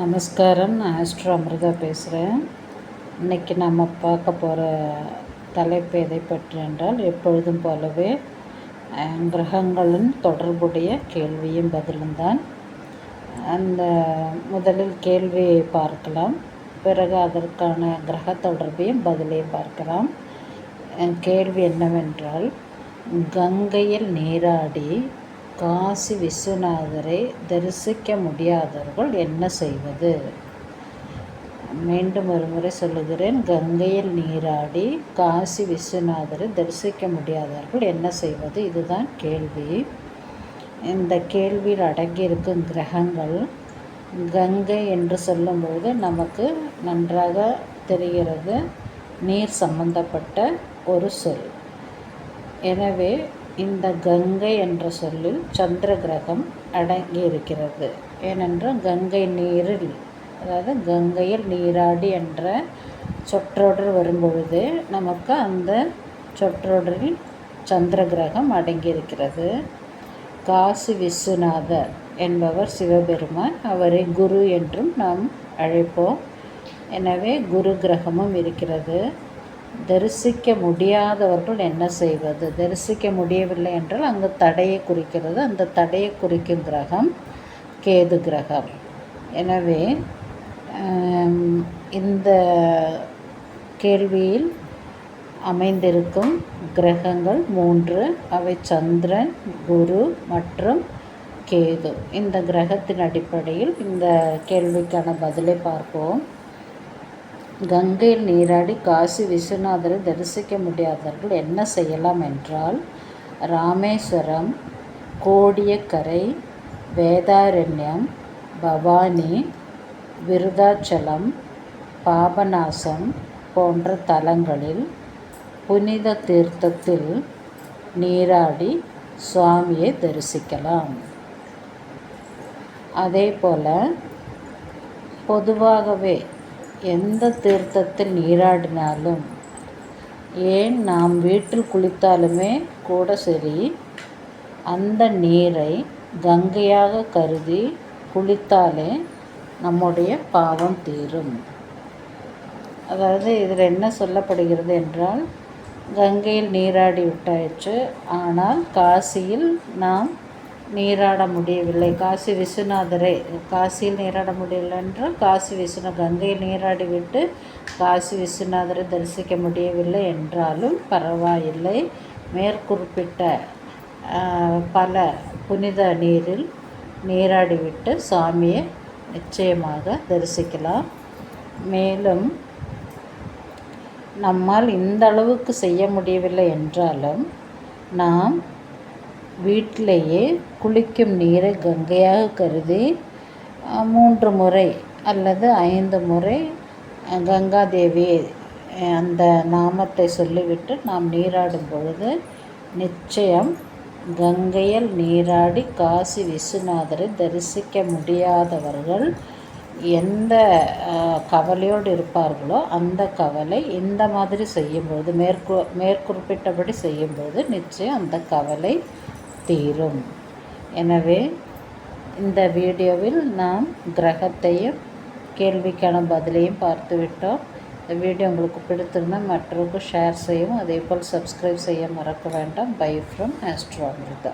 நமஸ்காரம். நான் ஆஸ்ட்ரோ அமிர்தா பேசுகிறேன். இன்றைக்கி நம்ம பார்க்க போகிற தலைப்பு எதை பற்றி என்றால், எப்பொழுதும் போலவே கிரகங்களின் தொடர்புடைய கேள்வியும் பதிலும் தான். அந்த முதலில் கேள்வியை பார்க்கலாம், பிறகு அதற்கான கிரக தொடர்பையும் பதிலையும் பார்க்கலாம். கேள்வி என்னவென்றால், கங்கையில் நீராடி காசி விஸ்வநாதரை தரிசிக்க முடியாதவர்கள் என்ன செய்வது? மீண்டும் ஒரு முறை சொல்லுகிறேன். கங்கையில் நீராடி காசி விஸ்வநாதரை தரிசிக்க முடியாதவர்கள் என்ன செய்வது? இதுதான் கேள்வி. இந்த கேள்வியில் அடங்கியிருக்கும் கிரகங்கள், கங்கை என்று சொல்லும்போது நமக்கு நன்றாக தெரிகிறது, நீர் சம்பந்தப்பட்ட ஒரு சொல். எனவே இந்த கங்கை என்ற சொல்லில் சந்திர கிரகம் அடங்கி இருக்கிறது. ஏனென்றால் கங்கை நீரில், அதாவது கங்கையில் நீராடி என்ற சொற்றொடர் வரும்பொழுது நமக்கு அந்த சொற்றொடரில் சந்திர கிரகம் அடங்கியிருக்கிறது. காசி விஸ்வநாதர் என்பவர் சிவபெருமான், அவரை குரு என்றும் நாம் அழைப்போம். எனவே குரு கிரகமும் இருக்கிறது. தரிசிக்க முடியாதவர்கள் என்ன செய்வது? தரிசிக்க முடியவில்லை என்றால் அங்கு தடையை குறிக்கிறது. அந்த தடையை குறிக்கும் கிரகம் கேது கிரகம். எனவே இந்த கேள்வியில் அமைந்திருக்கும் கிரகங்கள் 3. அவை சந்திரன், குரு மற்றும் கேது. இந்த கிரகத்தின் அடிப்படையில் இந்த கேள்விக்கான பதிலை பார்ப்போம். கங்கையில் நீராடி காசி விஸ்வநாதரை தரிசிக்க முடியாதவர்கள் என்ன செய்யலாம் என்றால், ராமேஸ்வரம், கோடியக்கரை, வேதாரண்யம், பவானி, விருதாச்சலம், பாபநாசம் போன்ற தலங்களில் புனித தீர்த்தத்தில் நீராடி சுவாமியை தரிசிக்கலாம். அதேபோல் பொதுவாகவே எந்த தீர்த்தத்தில் நீராடினாலும், ஏன் நாம் வீட்டில் குளித்தாலுமே கூட சரி, அந்த நீரை கங்கையாக கருதி குளித்தாலே நம்முடைய பாவம் தீரும். அதாவது இதில் என்ன சொல்லப்படுகிறது என்றால், கங்கையில் நீராடி விட்டாயிற்று, ஆனால் காசியில் நாம் நீராட முடியவில்லை. காசி விஸ்வநாதரை காசியில் நீராட முடியவில்லை என்றால் கங்கையில் நீராடி விட்டு காசி விஸ்வநாதரை தரிசிக்க முடியவில்லை என்றாலும் பரவாயில்லை. மேற்குறிப்பிட்ட பல புனித நீரில் நீராடிவிட்டு சாமியை நிச்சயமாக தரிசிக்கலாம். மேலும் நம்மால் இந்த அளவுக்கு செய்ய முடியவில்லை என்றாலும் நாம் வீட்டிலேயே குளிக்கும் நீரை கங்கையாக கருதி 3 முறை அல்லது 5 முறை கங்காதேவியை அந்த நாமத்தை சொல்லிவிட்டு நாம் நீராடும் பொழுது நிச்சயம் கங்கையில் நீராடி காசி விஸ்வநாதரை தரிசிக்க முடியாதவர்கள் எந்த கவலையோடு இருப்பார்களோ அந்த கவலை இந்த மாதிரி செய்யும்போது, மேற்குறிப்பிட்டபடி செய்யும்போது நிச்சயம் அந்த கவலை தீரும். எனவே இந்த வீடியோவில் நாம் கிரகத்தையும் கேள்விக்கான பதிலையும் பார்த்துவிட்டோம். இந்த வீடியோ உங்களுக்கு பிடித்திருந்தால் மற்றவர்களுக்கு ஷேர் செய்யவும், அதேபோல் சப்ஸ்கிரைப் செய்ய மறக்க வேண்டாம். Bye from Astro Amrita.